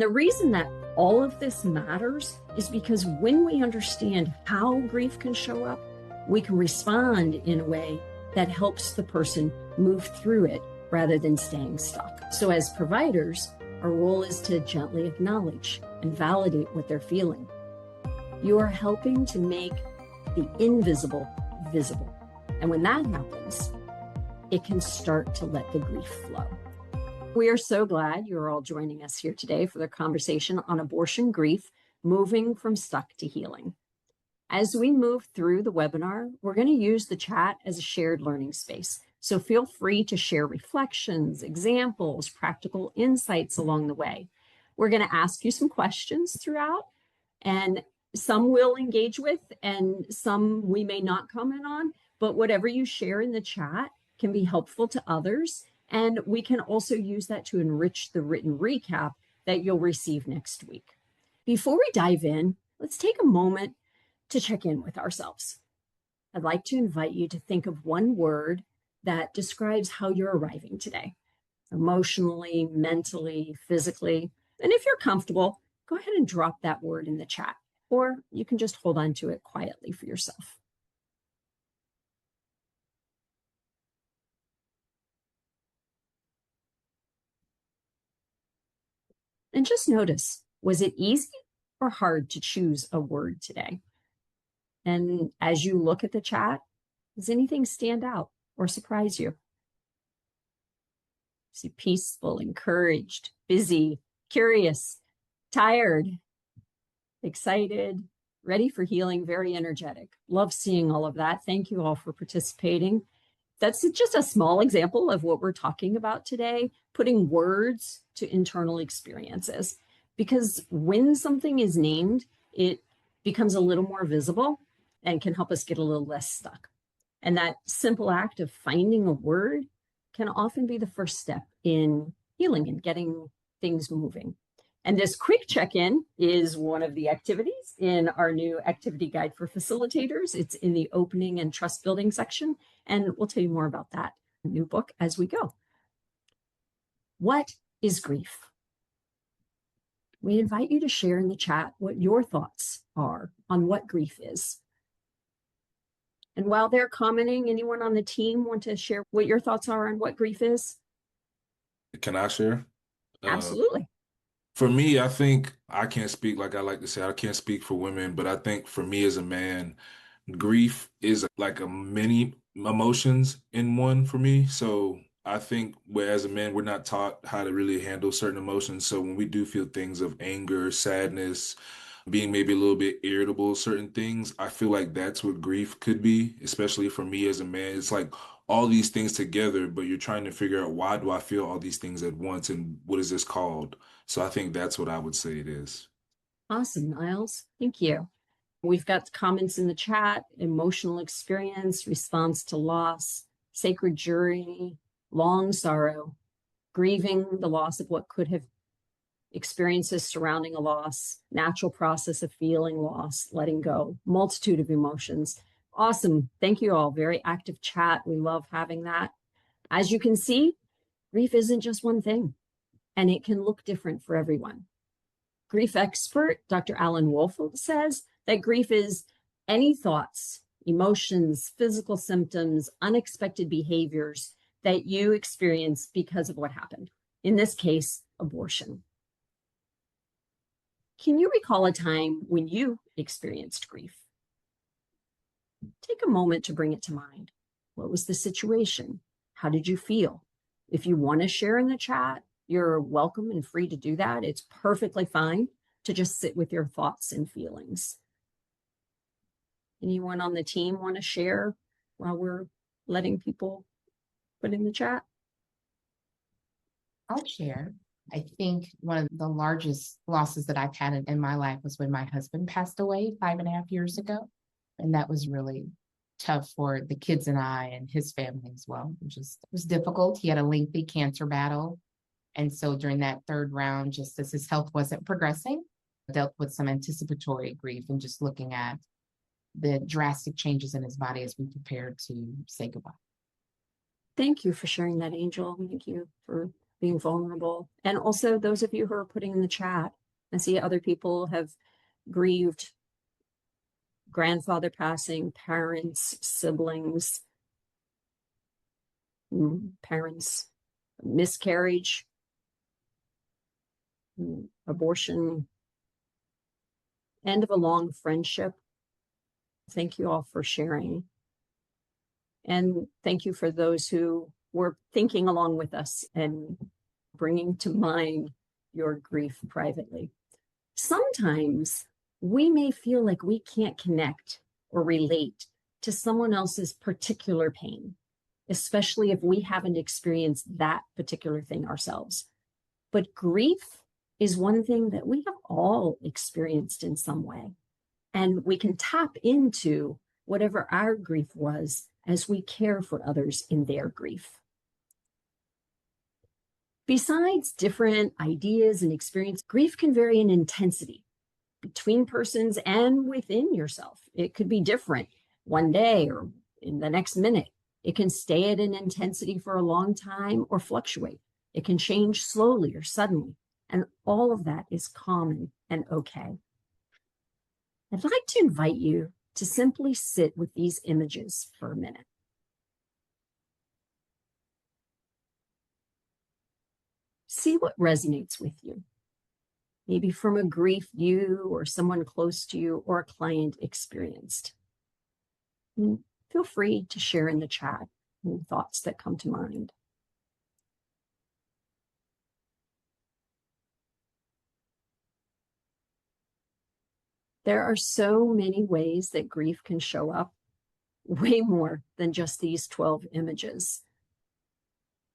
The reason that all of this matters is because when we understand how grief can show up, we can respond in a way that helps the person move through it rather than staying stuck. So as providers, our role is to gently acknowledge and validate what they're feeling. You are helping to make the invisible visible. And when that happens, it can start to let the grief flow. We are so glad you're all joining us here today for the conversation on abortion grief, moving from stuck to healing. As we move through the webinar, we're going to use the chat as a shared learning space. So feel free to share reflections, examples, practical insights along the way. We're going to ask you some questions throughout, and some we'll engage with and some we may not comment on, but whatever you share in the chat can be helpful to others. And we can also use that to enrich the written recap that you'll receive next week. Before we dive in, let's take a moment to check in with ourselves. I'd like to invite you to think of one word that describes how you're arriving today, emotionally, mentally, physically. And if you're comfortable, go ahead and drop that word in the chat, or you can just hold on to it quietly for yourself. And just notice, was it easy or hard to choose a word today? And as you look at the chat, does anything stand out or surprise you? See, peaceful, encouraged, busy, curious, tired, excited, ready for healing, very energetic. Love seeing all of that. Thank you all for participating. That's just a small example of what we're talking about today, putting words to internal experiences. Because when something is named, it becomes a little more visible and can help us get a little less stuck. And that simple act of finding a word can often be the first step in healing and getting things moving. And this quick check-in is one of the activities in our new activity guide for facilitators. It's in the opening and trust building section, and we'll tell you more about that new book as we go. What is grief? We invite you to share in the chat what your thoughts are on what grief is. And while they're commenting, anyone on the team want to share what your thoughts are on what grief is? Can I share? Absolutely. For me, I think I can't speak, like I like to say, I can't speak for women, but I think for me as a man, grief is like a many emotions in one for me. So I think as a man, we're not taught how to really handle certain emotions. So when we do feel things of anger, sadness, being maybe a little bit irritable, certain things, I feel like that's what grief could be, especially for me as a man. It's like all these things together, but you're trying to figure out, why do I feel all these things at once and what is this called? So I think that's what I would say it is. Awesome, Niles. Thank you. We've got comments in the chat: emotional experience, response to loss, sacred journey, long sorrow, grieving the loss of what could have, experiences surrounding a loss, natural process of feeling loss, letting go, multitude of emotions. Awesome. Thank you all. Very active chat. We love having that. As you can see, grief isn't just one thing, and it can look different for everyone. Grief expert Dr. Alan Wolfold says that grief is any thoughts, emotions, physical symptoms, unexpected behaviors that you experience because of what happened. In this case, abortion. Can you recall a time when you experienced grief? Take a moment to bring it to mind. What was the situation? How did you feel? If you want to share in the chat, you're welcome and free to do that. It's perfectly fine to just sit with your thoughts and feelings. Anyone on the team want to share while we're letting people put in the chat? I'll share. I think one of the largest losses that I've had in my life was when my husband passed away 5.5 years ago. And that was really tough for the kids and I and his family as well. It was difficult. He had a lengthy cancer battle. And so during that third round, just as his health wasn't progressing, I dealt with some anticipatory grief and just looking at the drastic changes in his body as we prepared to say goodbye. Thank you for sharing that, Angel. Thank you for being vulnerable. And also those of you who are putting in the chat, I see other people have grieved grandfather passing, parents, siblings, parents, miscarriage, abortion, end of a long friendship. Thank you all for sharing. And thank you for those who were thinking along with us and bringing to mind your grief privately. Sometimes we may feel like we can't connect or relate to someone else's particular pain, especially if we haven't experienced that particular thing ourselves. But grief is one thing that we have all experienced in some way. And we can tap into whatever our grief was as we care for others in their grief. Besides different ideas and experience, grief can vary in intensity between persons and within yourself. It could be different one day or in the next minute. It can stay at an intensity for a long time or fluctuate. It can change slowly or suddenly. And all of that is common and okay. I'd like to invite you to simply sit with these images for a minute. See what resonates with you. Maybe from a grief you or someone close to you or a client experienced. And feel free to share in the chat any thoughts that come to mind. There are so many ways that grief can show up, way more than just these 12 images.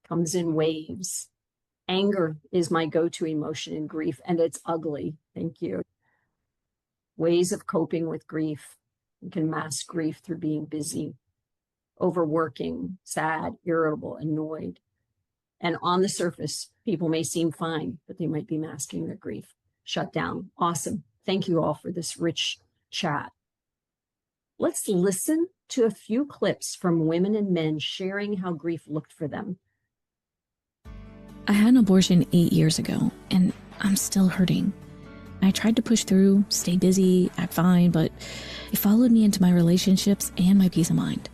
Comes in waves. Anger is my go-to emotion in grief, and it's ugly. Thank you. Ways of coping with grief. You can mask grief through being busy, overworking, sad, irritable, annoyed. And on the surface, people may seem fine, but they might be masking their grief. Shut down. Awesome. Thank you all for this rich chat. Let's listen to a few clips from women and men sharing how grief looked for them. I had an abortion 8 years ago, and I'm still hurting. I tried to push through, stay busy, act fine, but it followed me into my relationships and my peace of mind.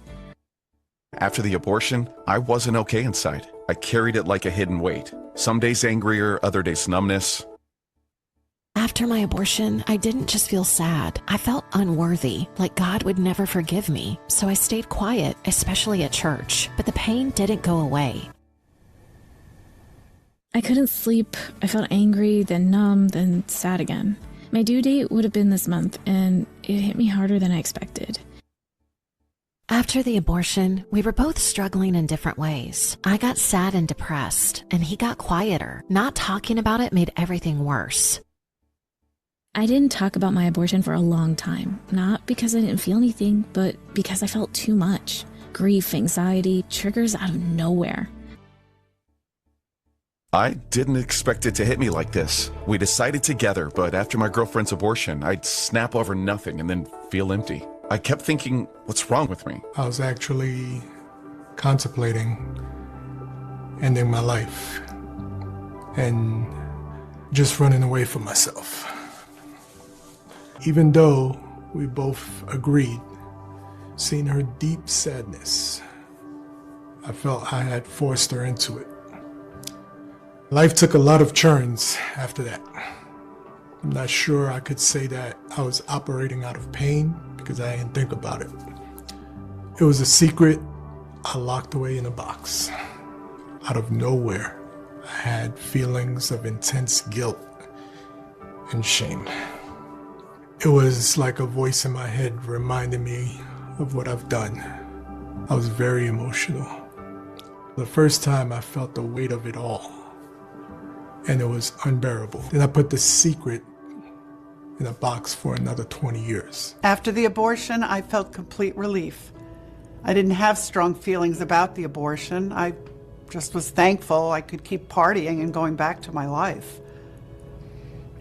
After the abortion, I wasn't okay inside. I carried it like a hidden weight. Some days angrier, other days numbness. After my abortion, I didn't just feel sad. I felt unworthy, like God would never forgive me. So I stayed quiet, especially at church. But the pain didn't go away. I couldn't sleep. I felt angry, then numb, then sad again. My due date would have been this month, and it hit me harder than I expected. After the abortion, we were both struggling in different ways. I got sad and depressed, and he got quieter. Not talking about it made everything worse. I didn't talk about my abortion for a long time, not because I didn't feel anything, but because I felt too much. Grief, anxiety, triggers out of nowhere. I didn't expect it to hit me like this. We decided together, but after my girlfriend's abortion, I'd snap over nothing and then feel empty. I kept thinking, what's wrong with me? I was actually contemplating ending my life and just running away from myself. Even though we both agreed, seeing her deep sadness, I felt I had forced her into it. Life took a lot of turns after that. I'm not sure I could say that I was operating out of pain because I didn't think about it. It was a secret I locked away in a box. Out of nowhere, I had feelings of intense guilt and shame. It was like a voice in my head reminding me of what I've done. I was very emotional. The first time I felt the weight of it all, and it was unbearable. Then I put the secret in a box for another 20 years. After the abortion, I felt complete relief. I didn't have strong feelings about the abortion. I just was thankful I could keep partying and going back to my life.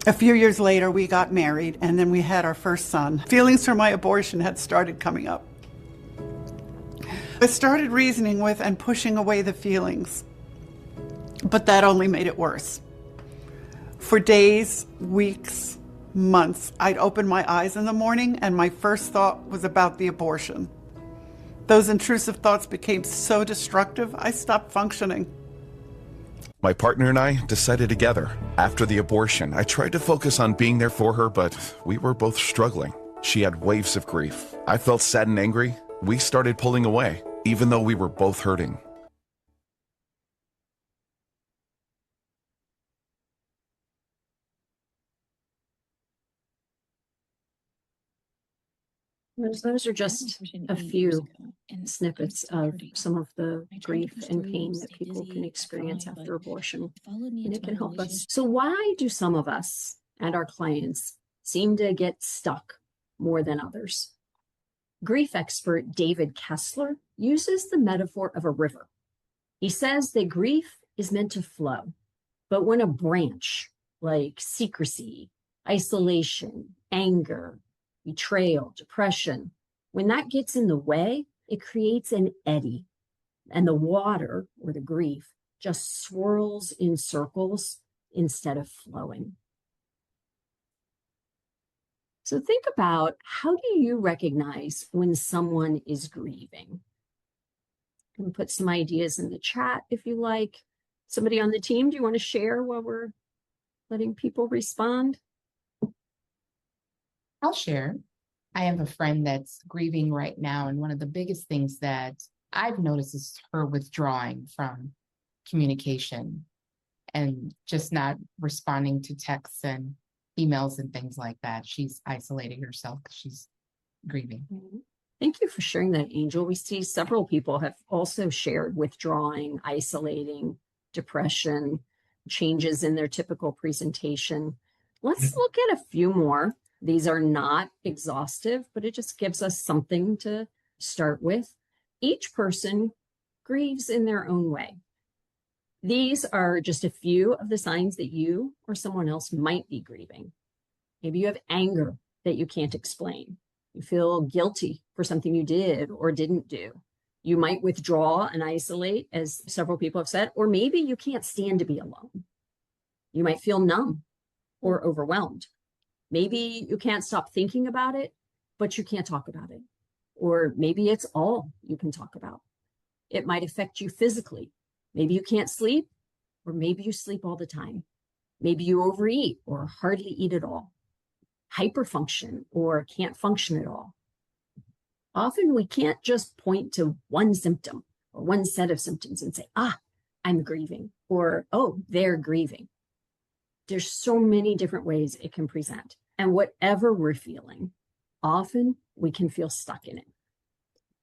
A few years later, we got married, and then we had our first son. Feelings for my abortion had started coming up. I started reasoning with and pushing away the feelings. But that only made it worse. For days, weeks, months, I'd open my eyes in the morning and my first thought was about the abortion. Those intrusive thoughts became so destructive, I stopped functioning. My partner and I decided together. After the abortion, I tried to focus on being there for her, but we were both struggling. She had waves of grief. I felt sad and angry. We started pulling away, even though we were both hurting. Those are just a few snippets of some of the grief and pain that people can experience after abortion, and it can help us. So why do some of us and our clients seem to get stuck more than others? Grief expert David Kessler uses the metaphor of a river. He says that grief is meant to flow, but when a branch like secrecy, isolation, anger, betrayal, depression, when that gets in the way, it creates an eddy, and the water, or the grief, just swirls in circles instead of flowing. So think about, how do you recognize when someone is grieving? You can put some ideas in the chat if you like. Somebody on the team, do you want to share while we're letting people respond? I'll share. I have a friend that's grieving right now, and one of the biggest things that I've noticed is her withdrawing from communication and just not responding to texts and emails and things like that. She's isolating herself because she's grieving. Thank you for sharing that, Angel. We see several people have also shared withdrawing, isolating, depression, changes in their typical presentation. Let's look at a few more. These are not exhaustive, but it just gives us something to start with. Each person grieves in their own way. These are just a few of the signs that you or someone else might be grieving. Maybe you have anger that you can't explain. You feel guilty for something you did or didn't do. You might withdraw and isolate, as several people have said, or maybe you can't stand to be alone. You might feel numb or overwhelmed. Maybe you can't stop thinking about it, but you can't talk about it. Or maybe it's all you can talk about. It might affect you physically. Maybe you can't sleep, or maybe you sleep all the time. Maybe you overeat or hardly eat at all. Hyperfunction or can't function at all. Often we can't just point to one symptom or one set of symptoms and say, I'm grieving, or, oh, they're grieving. There's so many different ways it can present. And whatever we're feeling, often we can feel stuck in it.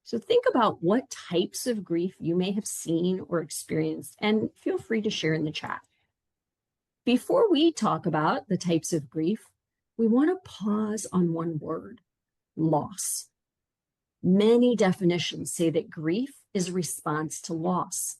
So think about what types of grief you may have seen or experienced, and feel free to share in the chat. Before we talk about the types of grief, we want to pause on one word: loss. Many definitions say that grief is a response to loss,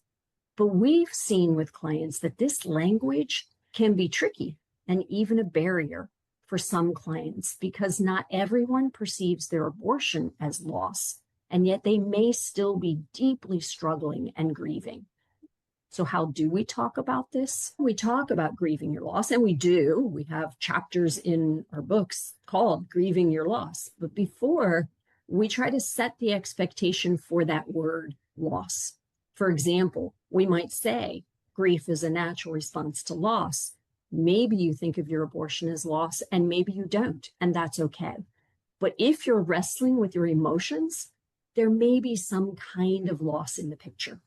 but we've seen with clients that this language can be tricky and even a barrier for some clients, because not everyone perceives their abortion as loss, and yet they may still be deeply struggling and grieving. So how do we talk about this? We talk about grieving your loss, and we do. We have chapters in our books called Grieving Your Loss. But before, we try to set the expectation for that word loss. For example, we might say grief is a natural response to loss. Maybe you think of your abortion as loss, and maybe you don't, and that's okay. But if you're wrestling with your emotions, there may be some kind of loss in the picture.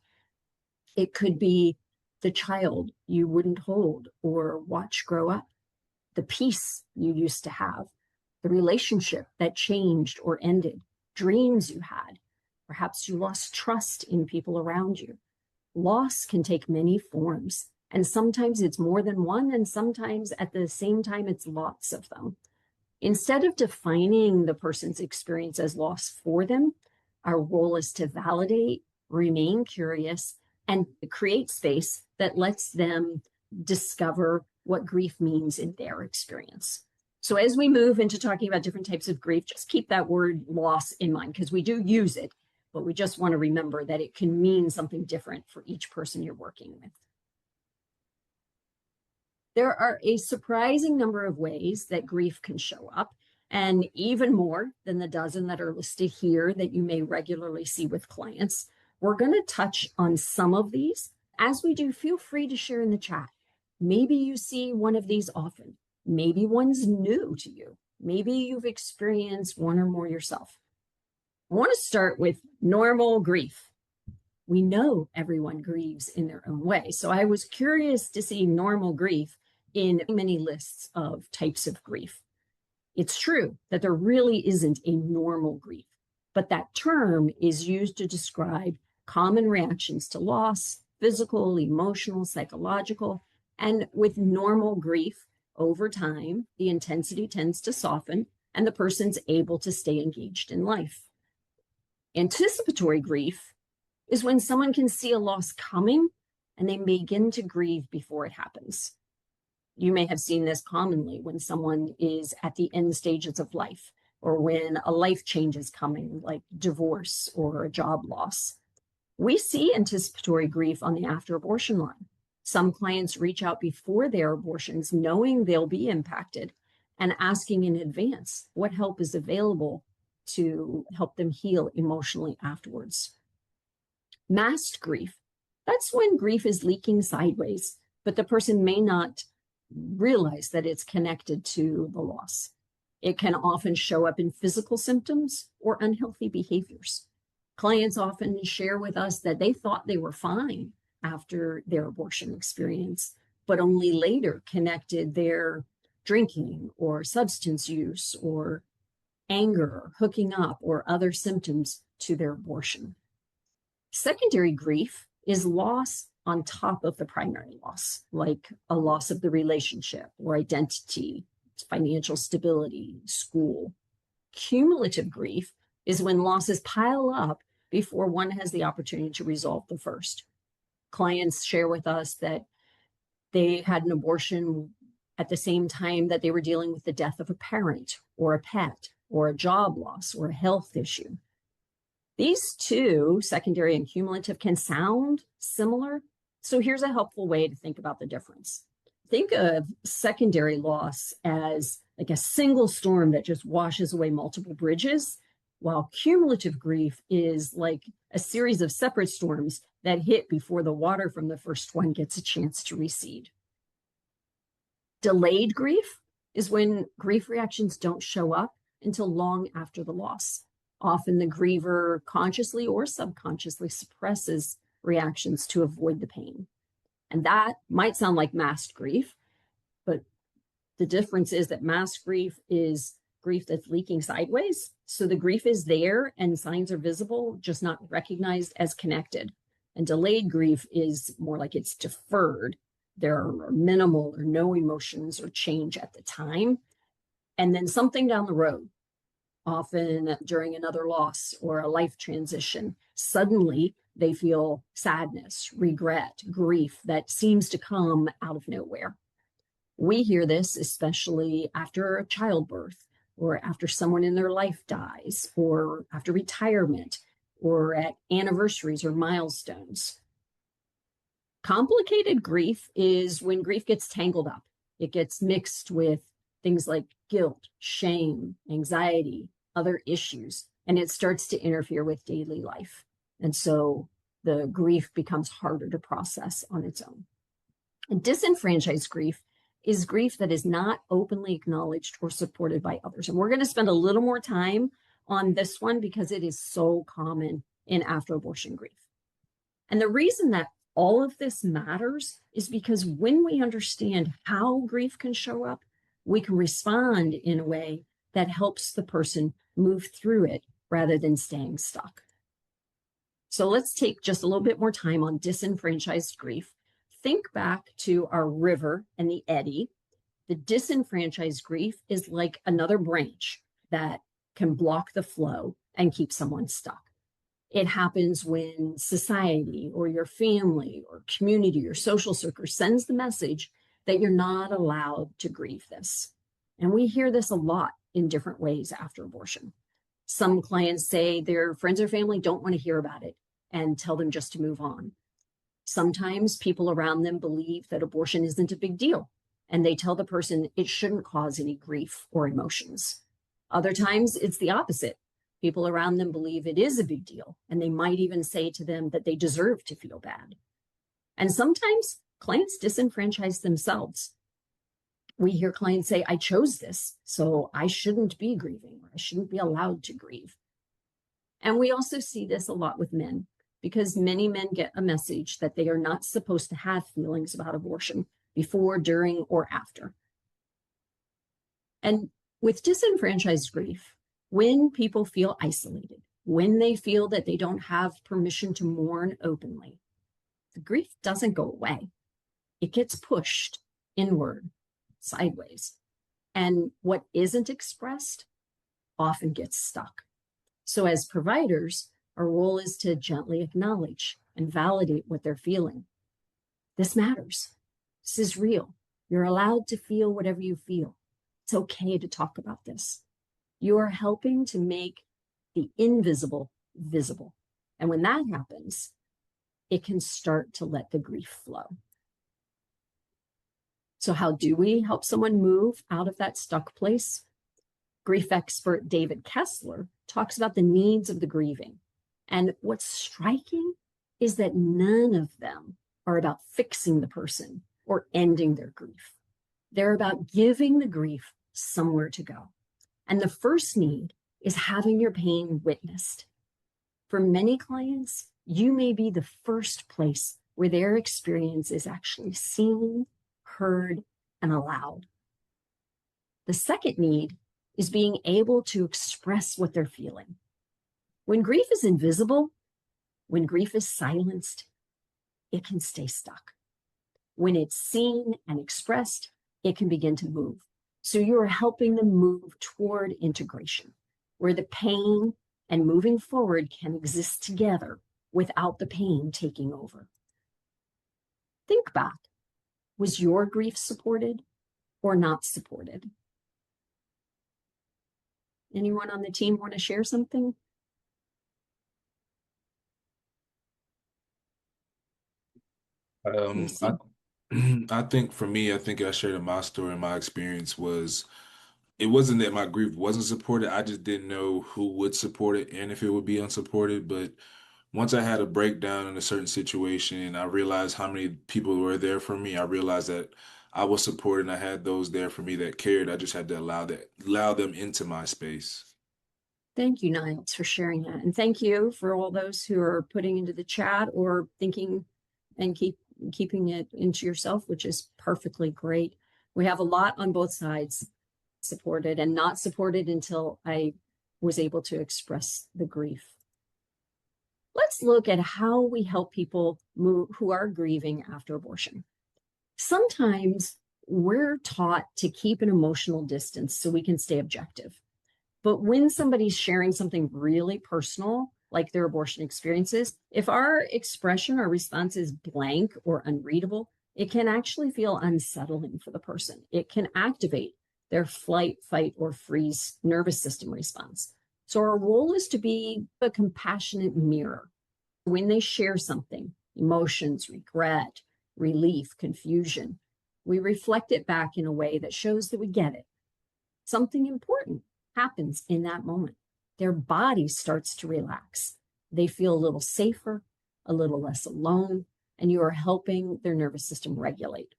It could be the child you wouldn't hold or watch grow up, the peace you used to have, the relationship that changed or ended, dreams you had. Perhaps you lost trust in people around you. Loss can take many forms, and sometimes it's more than one, and sometimes at the same time it's lots of them. Instead of defining the person's experience as loss for them, our role is to validate, remain curious, and create space that lets them discover what grief means in their experience. So as we move into talking about different types of grief, just keep that word loss in mind, because we do use it, but we just want to remember that it can mean something different for each person you're working with. There are a surprising number of ways that grief can show up, and even more than the dozen that are listed here that you may regularly see with clients. We're going to touch on some of these. As we do, feel free to share in the chat. Maybe you see one of these often. Maybe one's new to you. Maybe you've experienced one or more yourself. I want to start with normal grief. We know everyone grieves in their own way. So I was curious to see normal grief in many lists of types of grief. It's true that there really isn't a normal grief, but that term is used to describe common reactions to loss, physical, emotional, psychological, and with normal grief over time, the intensity tends to soften and the person's able to stay engaged in life. Anticipatory grief is when someone can see a loss coming and they begin to grieve before it happens. You may have seen this commonly when someone is at the end stages of life, or when a life change is coming, like divorce or a job loss. We see anticipatory grief on the after abortion line. Some clients reach out before their abortions, knowing they'll be impacted and asking in advance what help is available to help them heal emotionally afterwards. Masked grief, that's when grief is leaking sideways, but the person may not realize that it's connected to the loss. It can often show up in physical symptoms or unhealthy behaviors. Clients often share with us that they thought they were fine after their abortion experience, but only later connected their drinking or substance use or anger, hooking up, or other symptoms to their abortion. Secondary grief is loss on top of the primary loss, like a loss of the relationship or identity, financial stability, school. Cumulative grief is when losses pile up before one has the opportunity to resolve the first. Clients share with us that they had an abortion at the same time that they were dealing with the death of a parent or a pet or a job loss or a health issue. These two, secondary and cumulative, can sound similar. So here's a helpful way to think about the difference. Think of secondary loss as like a single storm that just washes away multiple bridges, while cumulative grief is like a series of separate storms that hit before the water from the first one gets a chance to recede. Delayed grief is when grief reactions don't show up until long after the loss. Often the griever consciously or subconsciously suppresses reactions to avoid the pain. And that might sound like masked grief, but the difference is that masked grief is grief that's leaking sideways. So the grief is there and signs are visible, just not recognized as connected. And delayed grief is more like it's deferred. There are minimal or no emotions or change at the time. And then something down the road, often during another loss or a life transition, suddenly they feel sadness, regret, grief that seems to come out of nowhere. We hear this especially after childbirth, or after someone in their life dies, or after retirement, or at anniversaries or milestones. Complicated grief is when grief gets tangled up. It gets mixed with things like guilt, shame, anxiety, other issues, and it starts to interfere with daily life. And so the grief becomes harder to process on its own. And disenfranchised grief is grief that is not openly acknowledged or supported by others. And we're going to spend a little more time on this one because it is so common in after-abortion grief. And the reason that all of this matters is because when we understand how grief can show up, we can respond in a way that helps the person move through it rather than staying stuck. So let's take just a little bit more time on disenfranchised grief. Think back to our river and the eddy. The disenfranchised grief is like another branch that can block the flow and keep someone stuck. It happens when society or your family or community or social circle sends the message that you're not allowed to grieve this. And we hear this a lot in different ways after abortion. Some clients say their friends or family don't want to hear about it and tell them just to move on. Sometimes people around them believe that abortion isn't a big deal and they tell the person it shouldn't cause any grief or emotions. Other times it's the opposite. People around them believe it is a big deal, and they might even say to them that they deserve to feel bad. And sometimes clients disenfranchise themselves. We hear clients say, I chose this, so I shouldn't be grieving, or I shouldn't be allowed to grieve. And we also see this a lot with men, because many men get a message that they are not supposed to have feelings about abortion before, during, or after. And with disenfranchised grief, when people feel isolated, when they feel that they don't have permission to mourn openly, the grief doesn't go away. It gets pushed inward, sideways. And what isn't expressed often gets stuck. So as providers, our role is to gently acknowledge and validate what they're feeling. This matters. This is real. You're allowed to feel whatever you feel. It's okay to talk about this. You are helping to make the invisible visible. And when that happens, it can start to let the grief flow. So how do we help someone move out of that stuck place? Grief expert David Kessler talks about the needs of the grieving. And what's striking is that none of them are about fixing the person or ending their grief. They're about giving the grief somewhere to go. And the first need is having your pain witnessed. For many clients, you may be the first place where their experience is actually seen, heard, and allowed. The second need is being able to express what they're feeling. When grief is invisible, when grief is silenced, it can stay stuck. When it's seen and expressed, it can begin to move. So you are helping them move toward integration, where the pain and moving forward can exist together without the pain taking over. Think back. Was your grief supported or not supported? Anyone on the team want to share something? I think for me, I think I shared in my story, my experience was, it wasn't that my grief wasn't supported. I just didn't know who would support it and if it would be unsupported. But once I had a breakdown in a certain situation and I realized how many people were there for me, I realized that I was supported and I had those there for me that cared. I just had to allow them into my space. Thank you, Niles, for sharing that. And thank you for all those who are putting into the chat or thinking and keeping it into yourself, which is perfectly great. We have a lot on both sides, supported and not supported until I was able to express the grief. Let's look at how we help people who are grieving after abortion. Sometimes we're taught to keep an emotional distance so we can stay objective. But when somebody's sharing something really personal, like their abortion experiences, if our expression or response is blank or unreadable, it can actually feel unsettling for the person. It can activate their flight, fight, or freeze nervous system response. So our role is to be a compassionate mirror. When they share something, emotions, regret, relief, confusion, we reflect it back in a way that shows that we get it. Something important happens in that moment. Their body starts to relax. They feel a little safer, a little less alone, and you are helping their nervous system regulate.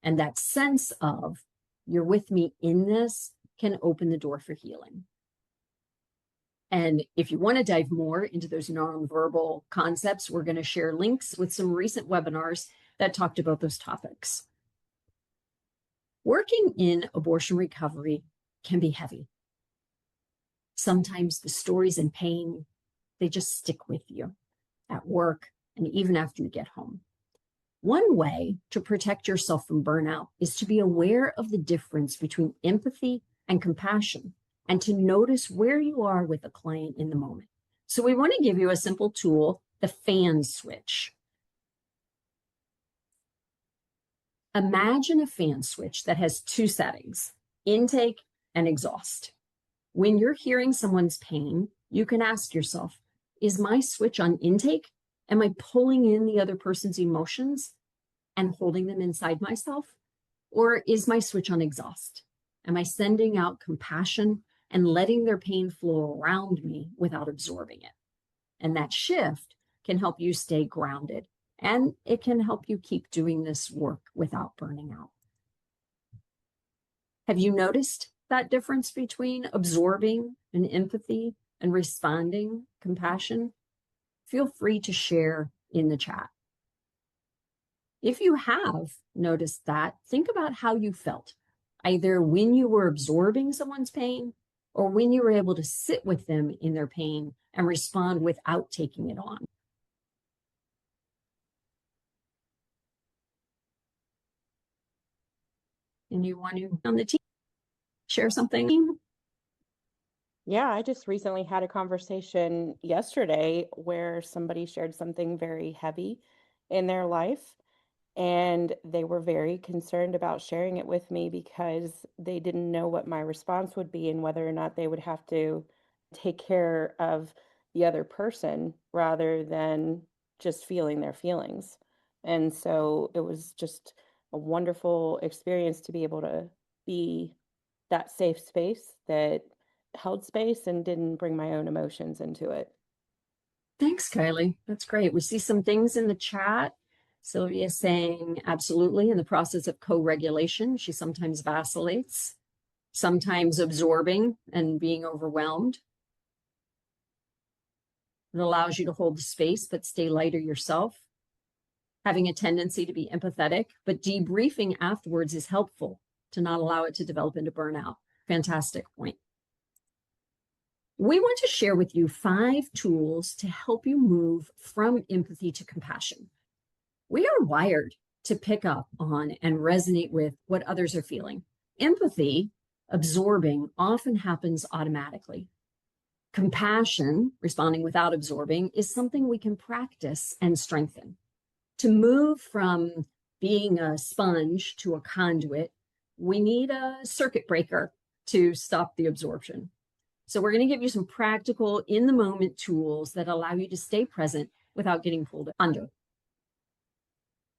And that sense of, you're with me in this, can open the door for healing. And if you want to dive more into those nonverbal concepts, we're going to share links with some recent webinars that talked about those topics. Working in abortion recovery can be heavy. Sometimes the stories and pain, they just stick with you at work and even after you get home. One way to protect yourself from burnout is to be aware of the difference between empathy and compassion, and to notice where you are with a client in the moment. So we want to give you a simple tool, the fan switch. Imagine a fan switch that has two settings, intake and exhaust. When you're hearing someone's pain, you can ask yourself, is my switch on intake? Am I pulling in the other person's emotions and holding them inside myself? Or is my switch on exhaust? Am I sending out compassion and letting their pain flow around me without absorbing it? And that shift can help you stay grounded, and it can help you keep doing this work without burning out. Have you noticed that difference between absorbing and empathy and responding compassion? Feel free to share in the chat. If you have noticed that, think about how you felt, either when you were absorbing someone's pain or when you were able to sit with them in their pain and respond without taking it on. And you want to, on the team, share something? Yeah, I just recently had a conversation yesterday where somebody shared something very heavy in their life, and they were very concerned about sharing it with me because they didn't know what my response would be and whether or not they would have to take care of the other person rather than just feeling their feelings. And so it was just a wonderful experience to be able to be that safe space that held space and didn't bring my own emotions into it. Thanks, Kylie. That's great. We see some things in the chat. Sylvia saying, absolutely, in the process of co-regulation, she sometimes vacillates, sometimes absorbing and being overwhelmed. It allows you to hold the space, but stay lighter yourself. Having a tendency to be empathetic, but debriefing afterwards is helpful to not allow it to develop into burnout. Fantastic point. We want to share with you 5 tools to help you move from empathy to compassion. We are wired to pick up on and resonate with what others are feeling. Empathy, absorbing, often happens automatically. Compassion, responding without absorbing, is something we can practice and strengthen. To move from being a sponge to a conduit, we need a circuit breaker to stop the absorption. So we're going to give you some practical, in-the-moment tools that allow you to stay present without getting pulled under.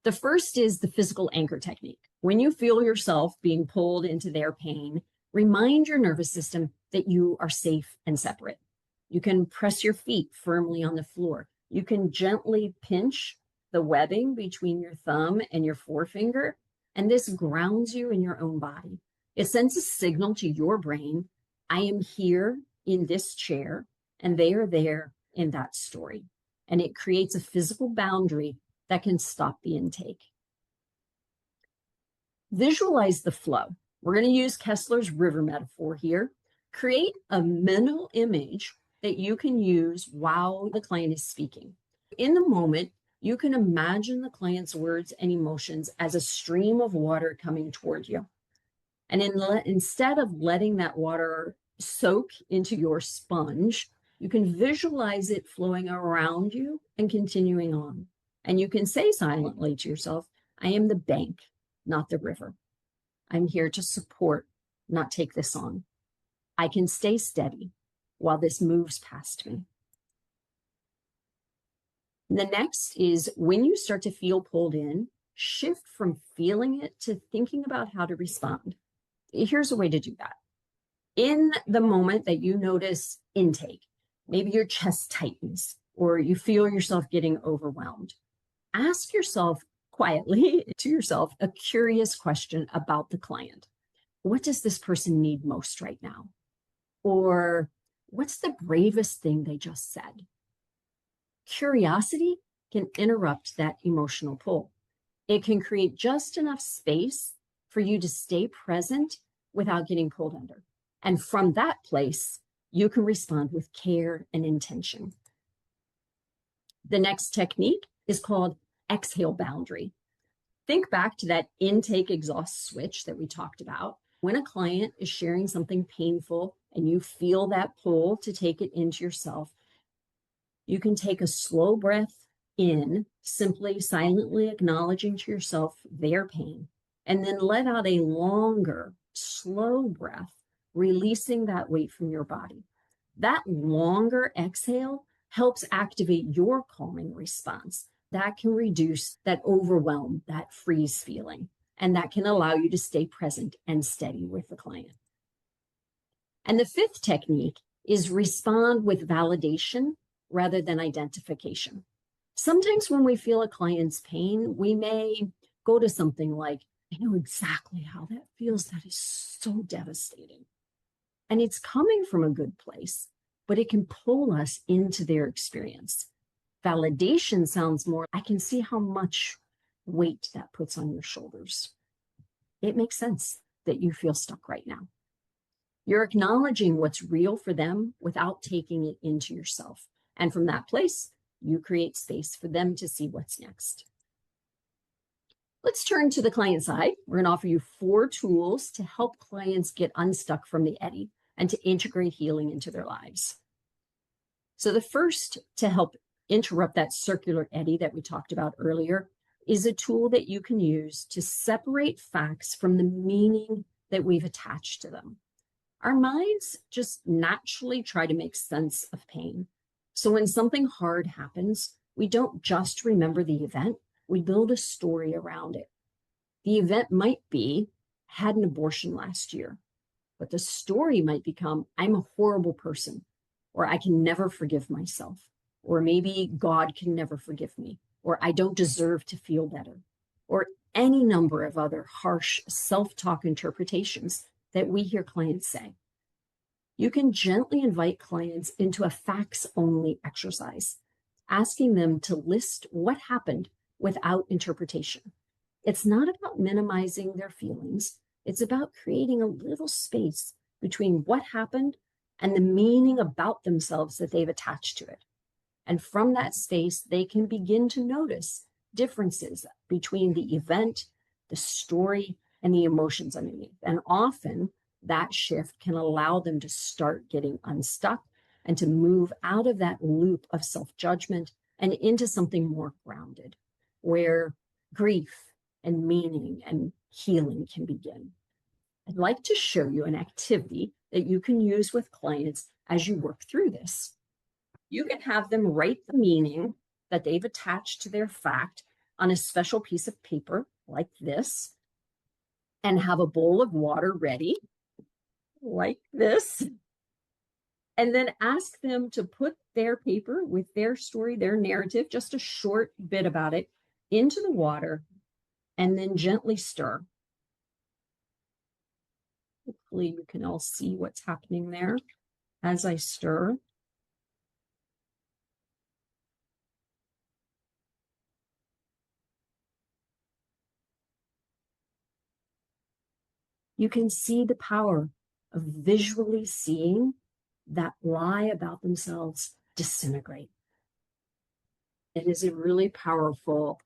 The first is the physical anchor technique. When you feel yourself being pulled into their pain, remind your nervous system that you are safe and separate. You can press your feet firmly on the floor. You can gently pinch the webbing between your thumb and your forefinger, and this grounds you in your own body. It sends a signal to your brain, I am here in this chair, and they are there in that story. And it creates a physical boundary that can stop the intake. Visualize the flow. We're going to use Kessler's river metaphor here. Create a mental image that you can use while the client is speaking. In the moment, you can imagine the client's words and emotions as a stream of water coming toward you. And instead of letting that water soak into your sponge, you can visualize it flowing around you and continuing on. And you can say silently to yourself, I am the bank, not the river. I'm here to support, not take this on. I can stay steady while this moves past me. The next is when you start to feel pulled in, shift from feeling it to thinking about how to respond. Here's a way to do that. In the moment that you notice intake, maybe your chest tightens or you feel yourself getting overwhelmed, ask yourself quietly to yourself a curious question about the client. What does this person need most right now? Or what's the bravest thing they just said? Curiosity can interrupt that emotional pull. It can create just enough space for you to stay present without getting pulled under. And from that place, you can respond with care and intention. The next technique is called exhale boundary. Think back to that intake exhaust switch that we talked about. When a client is sharing something painful and you feel that pull to take it into yourself, you can take a slow breath in, simply silently acknowledging to yourself their pain, and then let out a longer, slow breath, releasing that weight from your body. That longer exhale helps activate your calming response. That can reduce that overwhelm, that freeze feeling. And that can allow you to stay present and steady with the client. And the fifth technique is respond with validation rather than identification. Sometimes when we feel a client's pain, we may go to something like, I know exactly how that feels. That is so devastating. And it's coming from a good place, but it can pull us into their experience. Validation sounds more, I can see how much weight that puts on your shoulders. It makes sense that you feel stuck right now. You're acknowledging what's real for them without taking it into yourself. And from that place, you create space for them to see what's next. Let's turn to the client side. We're going to offer you 4 tools to help clients get unstuck from the eddy and to integrate healing into their lives. So the first to help interrupt that circular eddy that we talked about earlier is a tool that you can use to separate facts from the meaning that we've attached to them. Our minds just naturally try to make sense of pain. So when something hard happens, we don't just remember the event, we build a story around it. The event might be, had an abortion last year, but the story might become, I'm a horrible person, or I can never forgive myself, or maybe God can never forgive me, or I don't deserve to feel better, or any number of other harsh self-talk interpretations that we hear clients say. You can gently invite clients into a facts-only exercise, asking them to list what happened without interpretation. It's not about minimizing their feelings. It's about creating a little space between what happened and the meaning about themselves that they've attached to it. And from that space, they can begin to notice differences between the event, the story, and the emotions underneath. And often that shift can allow them to start getting unstuck and to move out of that loop of self-judgment and into something more grounded, where grief and meaning and healing can begin. I'd like to show you an activity that you can use with clients as you work through this. You can have them write the meaning that they've attached to their fact on a special piece of paper like this, and have a bowl of water ready like this, and then ask them to put their paper with their story, their narrative, just a short bit about it, into the water, and then gently stir. Hopefully you can all see what's happening there as I stir. You can see the power of visually seeing that lie about themselves disintegrate. It is a really powerful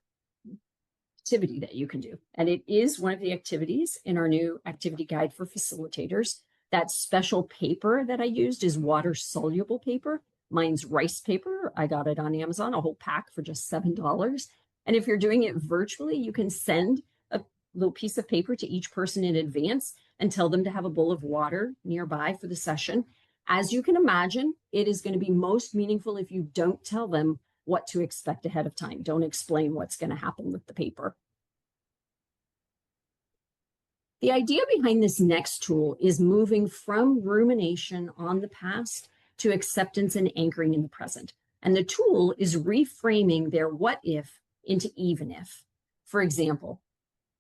activity that you can do. And it is one of the activities in our new activity guide for facilitators. That special paper that I used is water-soluble paper. Mine's rice paper. I got it on Amazon, a whole pack for just $7. And if you're doing it virtually, you can send a little piece of paper to each person in advance and tell them to have a bowl of water nearby for the session. As you can imagine, it is going to be most meaningful if you don't tell them what to expect ahead of time. Don't explain what's going to happen with the paper. The idea behind this next tool is moving from rumination on the past to acceptance and anchoring in the present. And the tool is reframing their what if into even if. For example,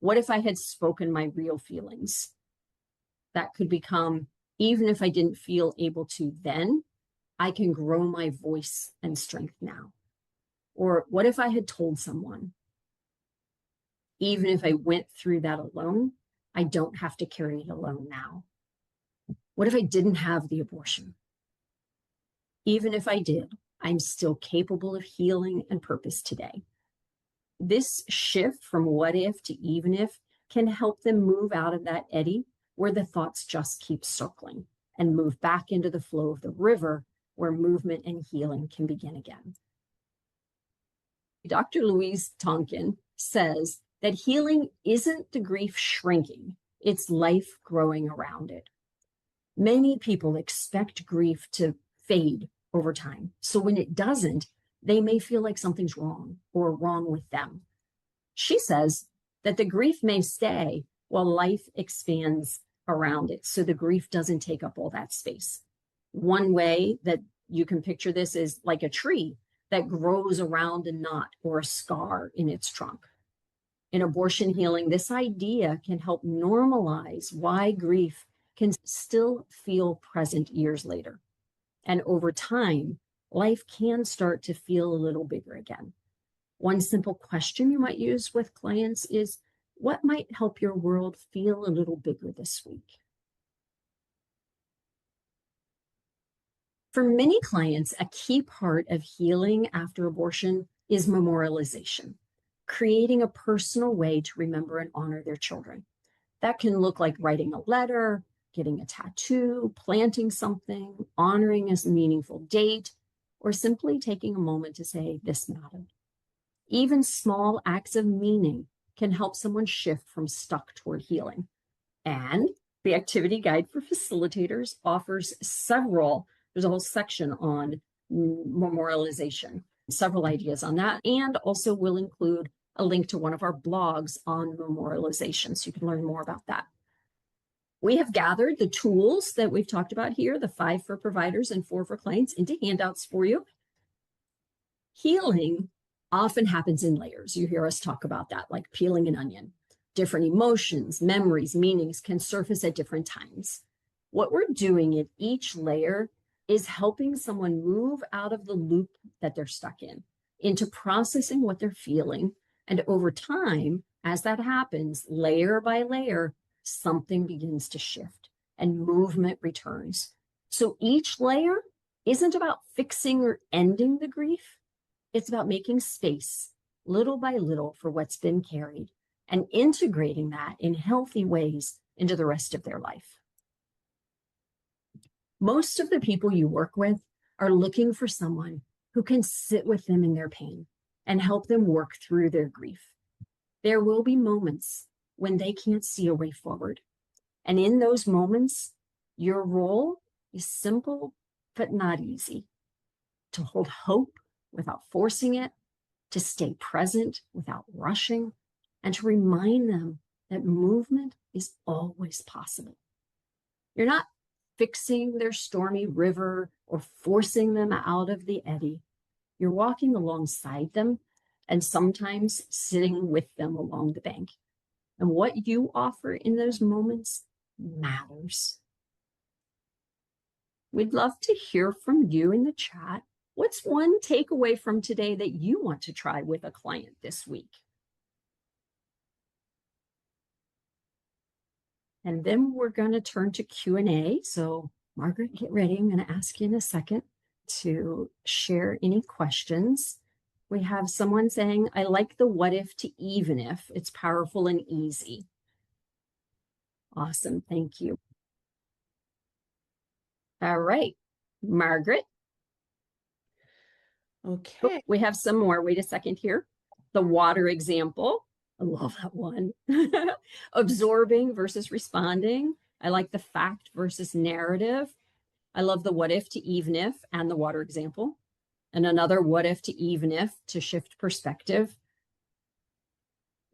what if I had spoken my real feelings? That could become, even if I didn't feel able to then, I can grow my voice and strength now. Or what if I had told someone? Even if I went through that alone, I don't have to carry it alone now. What if I didn't have the abortion? Even if I did, I'm still capable of healing and purpose today. This shift from what if to even if can help them move out of that eddy where the thoughts just keep circling and move back into the flow of the river where movement and healing can begin again. Dr. Louise Tonkin says that healing isn't the grief shrinking, it's life growing around it. Many people expect grief to fade over time. So when it doesn't, they may feel like something's wrong or wrong with them. She says that the grief may stay while life expands around it, so the grief doesn't take up all that space. One way that you can picture this is like a tree that grows around a knot or a scar in its trunk. In abortion healing, this idea can help normalize why grief can still feel present years later. And over time, life can start to feel a little bigger again. One simple question you might use with clients is, what might help your world feel a little bigger this week? For many clients, a key part of healing after abortion is memorialization, creating a personal way to remember and honor their children. That can look like writing a letter, getting a tattoo, planting something, honoring a meaningful date, or simply taking a moment to say, this mattered. Even small acts of meaning can help someone shift from stuck toward healing. And the activity guide for facilitators offers there's a whole section on memorialization, several ideas on that, and also will include a link to one of our blogs on memorialization, so you can learn more about that. We have gathered the tools that we've talked about here, the 5 for providers and 4 for clients, into handouts for you. Healing often happens in layers. You hear us talk about that, like peeling an onion. Different emotions, memories, meanings can surface at different times. What we're doing at each layer is helping someone move out of the loop that they're stuck in, into processing what they're feeling. And over time, as that happens, layer by layer, something begins to shift and movement returns. So each layer isn't about fixing or ending the grief. It's about making space, little by little, for what's been carried and integrating that in healthy ways into the rest of their life. Most of the people you work with are looking for someone who can sit with them in their pain and help them work through their grief. There will be moments when they can't see a way forward. And in those moments, your role is simple but not easy: to hold hope without forcing it, to stay present without rushing, and to remind them that movement is always possible. You're not fixing their stormy river or forcing them out of the eddy. You're walking alongside them and sometimes sitting with them along the bank. And what you offer in those moments matters. We'd love to hear from you in the chat. What's one takeaway from today that you want to try with a client this week? And then we're going to turn to Q&A. So Margaret, get ready. I'm going to ask you in a second to share any questions. We have someone saying, I like the what if to even if. It's powerful and easy. Awesome. Thank you. All right, Margaret. Okay. We have some more. Wait a second here. The water example. I love that one. Absorbing versus responding. I like the fact versus narrative. I love the what if to even if and the water example. And another what if to even if to shift perspective.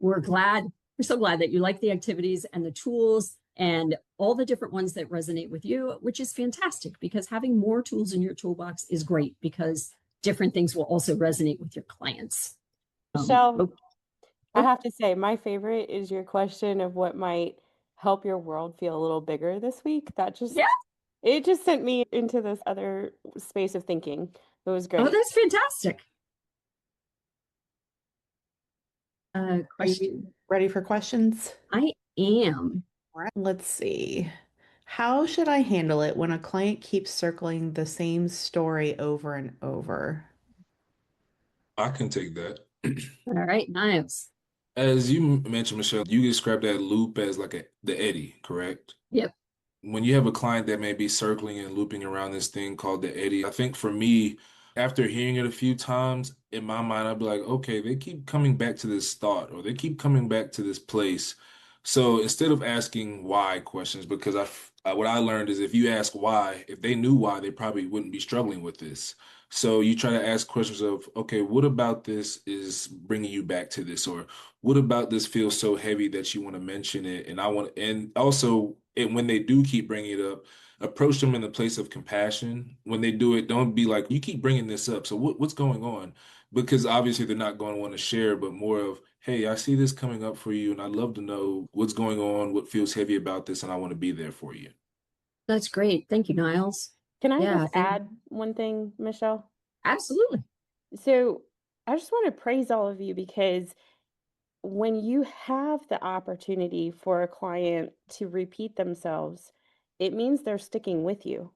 We're so glad that you like the activities and the tools and all the different ones that resonate with you, which is fantastic, because having more tools in your toolbox is great, because different things will also resonate with your clients. Michelle, I have to say, my favorite is your question of what might help your world feel a little bigger this week. It just sent me into this other space of thinking. It was great. Oh, that's fantastic. Are you ready for questions? I am. All right. Let's see. How should I handle it when a client keeps circling the same story over and over? I can take that. All right, Niles. As you mentioned, Michelle, you described that loop as like the eddy, correct? Yep. When you have a client that may be circling and looping around this thing called the eddy, I think for me, after hearing it a few times, in my mind, I'd be like, okay, they keep coming back to this thought, or they keep coming back to this place. So instead of asking why questions, because what I learned is if you ask why, if they knew why, they probably wouldn't be struggling with this. So you try to ask questions of, okay, what about this is bringing you back to this, or what about this feels so heavy that you want to mention it? And I want, and also, and when they do keep bringing it up, approach them in the place of compassion. When they do it, don't be like, you keep bringing this up. So what's going on? Because obviously they're not going to want to share, but more of, hey, I see this coming up for you, and I'd love to know what's going on, what feels heavy about this, and I want to be there for you. That's great. Thank you, Niles. Can I Yeah, just add one thing, Michelle? absolutely. So I just want to praise all of you because when you have the opportunity for a client to repeat themselves, it means they're sticking with you.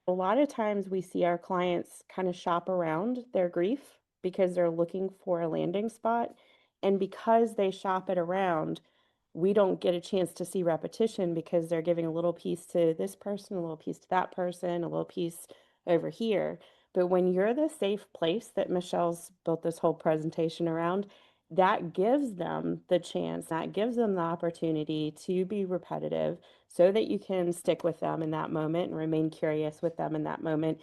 A lot of times we see our clients kind of shop around their grief because they're looking for a landing spot. And because they shop it around, we don't get a chance to see repetition because they're giving a little piece to this person, a little piece to that person, a little piece over here. But when you're the safe place that Michelle's built this whole presentation around, that gives them the chance, that gives them the opportunity to be repetitive so that you can stick with them in that moment and remain curious with them in that moment.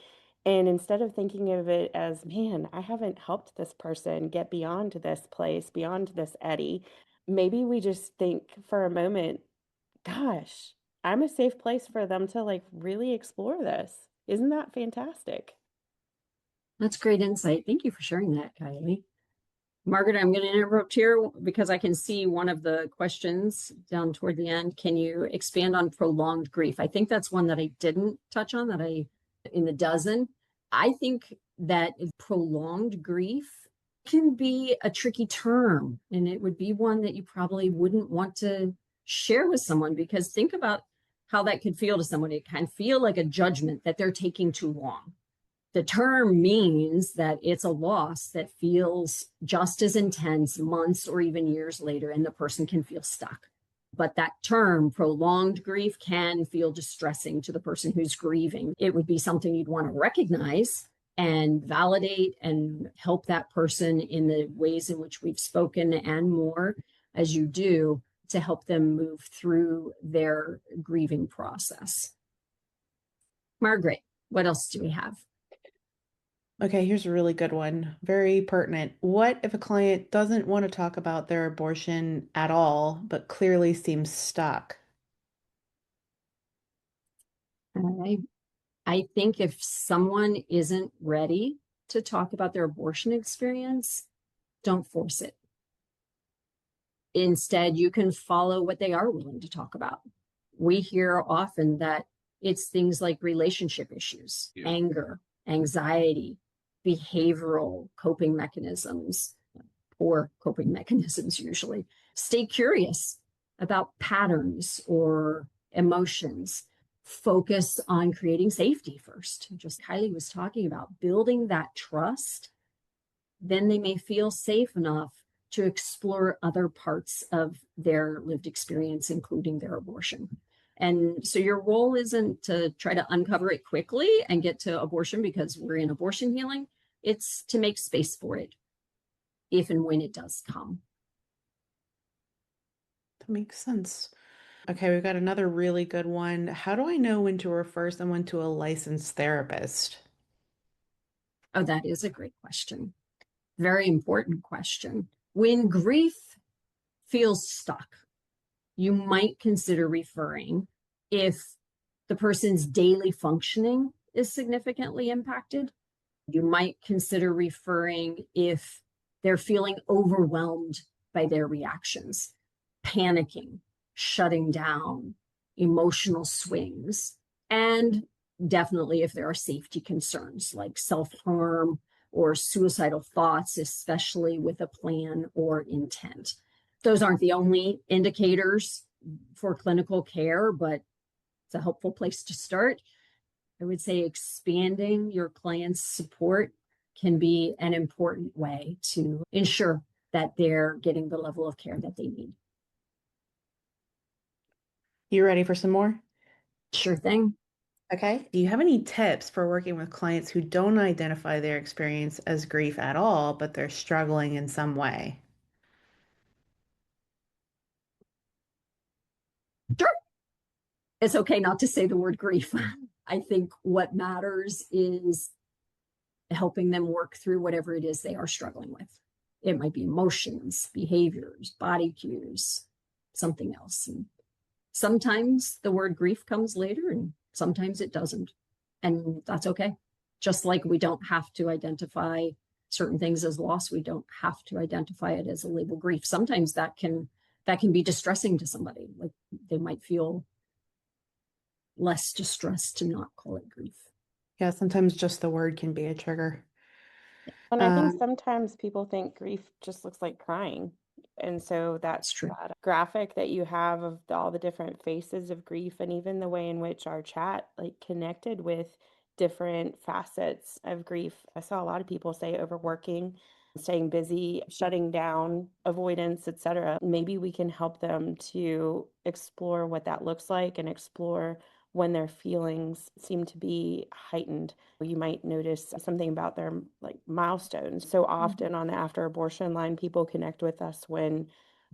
And instead of thinking of it as, man, I haven't helped this person get beyond this place, beyond this eddy, maybe we just think for a moment, gosh, I'm a safe place for them to like really explore this. Isn't that fantastic? That's great insight. Thank you for sharing that, Kylie. Margaret, I'm going to interrupt here because I can see one of the questions down toward the end. Can you expand on prolonged grief? I think that's one that I didn't touch on, in the dozen. I think that prolonged grief can be a tricky term, and it would be one that you probably wouldn't want to share with someone, because think about how that could feel to someone. It can feel like a judgment that they're taking too long. The term means that it's a loss that feels just as intense months or even years later, and the person can feel stuck. But that term, prolonged grief, can feel distressing to the person who's grieving. It would be something you'd want to recognize and validate and help that person in the ways in which we've spoken and more as you do to help them move through their grieving process. Margaret, what else do we have? Okay, here's a really good one. Very pertinent. What if a client doesn't want to talk about their abortion at all, but clearly seems stuck? I think if someone isn't ready to talk about their abortion experience, don't force it. Instead, you can follow what they are willing to talk about. We hear often that it's things like relationship issues, anger, anxiety, behavioral coping mechanisms, poor coping mechanisms usually. Stay curious about patterns or emotions. Focus on creating safety first. Just Kylie was talking about building that trust. Then they may feel safe enough to explore other parts of their lived experience, including their abortion. And so your role isn't to try to uncover it quickly and get to abortion because we're in abortion healing. It's to make space for it if and when it does come. That makes sense. Okay, we've got another really good one. How do I know when to refer someone to a licensed therapist? Oh, that is a great question. Very important question. When grief feels stuck, you might consider referring if the person's daily functioning is significantly impacted. You might consider referring if they're feeling overwhelmed by their reactions, panicking, shutting down, emotional swings, and definitely if there are safety concerns like self-harm or suicidal thoughts, especially with a plan or intent. Those aren't the only indicators for clinical care, but it's a helpful place to start. I would say expanding your client's support can be an important way to ensure that they're getting the level of care that they need. You ready for some more? Sure thing. Okay. Do you have any tips for working with clients who don't identify their experience as grief at all, but they're struggling in some way? Sure. It's okay not to say the word grief. I think what matters is helping them work through whatever it is they are struggling with. It might be emotions, behaviors, body cues, something else. And sometimes the word grief comes later and sometimes it doesn't. And that's okay. Just like we don't have to identify certain things as loss, we don't have to identify it as a label grief. Sometimes that can be distressing to somebody. Like they might feel less distressed to not call it grief. Yeah, sometimes just the word can be a trigger. And I think sometimes people think grief just looks like crying. And so that's true. That graphic that you have of all the different faces of grief, and even the way in which our chat like connected with different facets of grief. I saw a lot of people say overworking, staying busy, shutting down, avoidance, etc. Maybe we can help them to explore what that looks like and explore when their feelings seem to be heightened. You might notice something about their like milestones. So often on the after abortion line, people connect with us when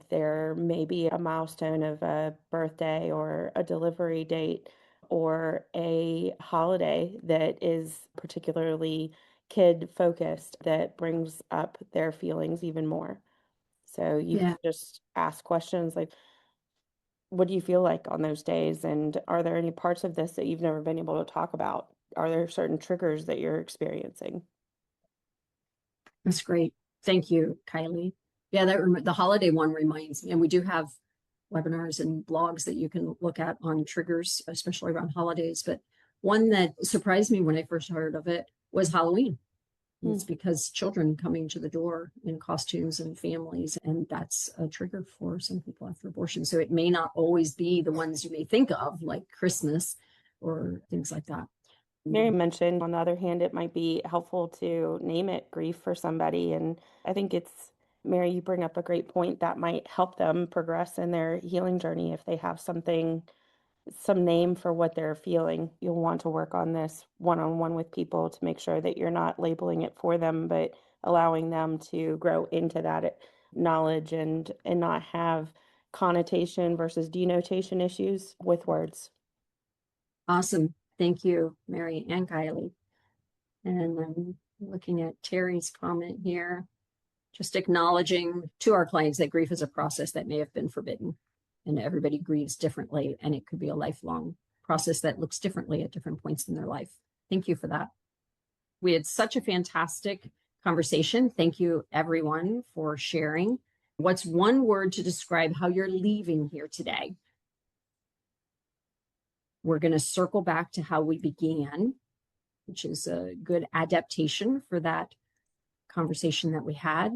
there may be a milestone of a birthday or a delivery date or a holiday that is particularly kid focused that brings up their feelings even more. So you can just ask questions like, what do you feel like on those days? And are there any parts of this that you've never been able to talk about? Are there certain triggers that you're experiencing? That's great. Thank you, Kylie. Yeah, the holiday one reminds me, and we do have webinars and blogs that you can look at on triggers, especially around holidays. But one that surprised me when I first heard of it was Halloween. It's because children coming to the door in costumes and families, and that's a trigger for some people after abortion. So it may not always be the ones you may think of, like Christmas or things like that. Mary mentioned, on the other hand, it might be helpful to name it grief for somebody. And I think Mary, you bring up a great point that might help them progress in their healing journey if they have some name for what they're feeling. You'll want to work on this one-on-one with people to make sure that you're not labeling it for them, but allowing them to grow into that knowledge and not have connotation versus denotation issues with words. Awesome. Thank you, Mary and Kylie. And I'm looking at Terry's comment here, just acknowledging to our clients that grief is a process that may have been forbidden. And everybody grieves differently, and it could be a lifelong process that looks differently at different points in their life. Thank you for that. We had such a fantastic conversation. Thank you, everyone, for sharing. What's one word to describe how you're leaving here today? We're going to circle back to how we began, which is a good adaptation for that conversation that we had.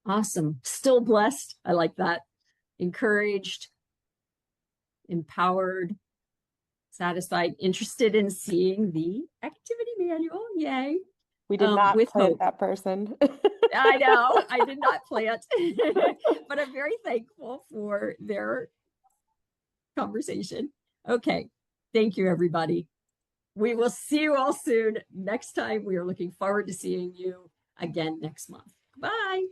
Awesome. Still blessed. I like that. Encouraged, empowered, satisfied, interested in seeing the activity manual. Yay. We did not with plant hope. that person. I know. I did not plant, but I'm very thankful for their conversation. Okay. Thank you, everybody. We will see you all soon. Next time, we are looking forward to seeing you again next month. Bye.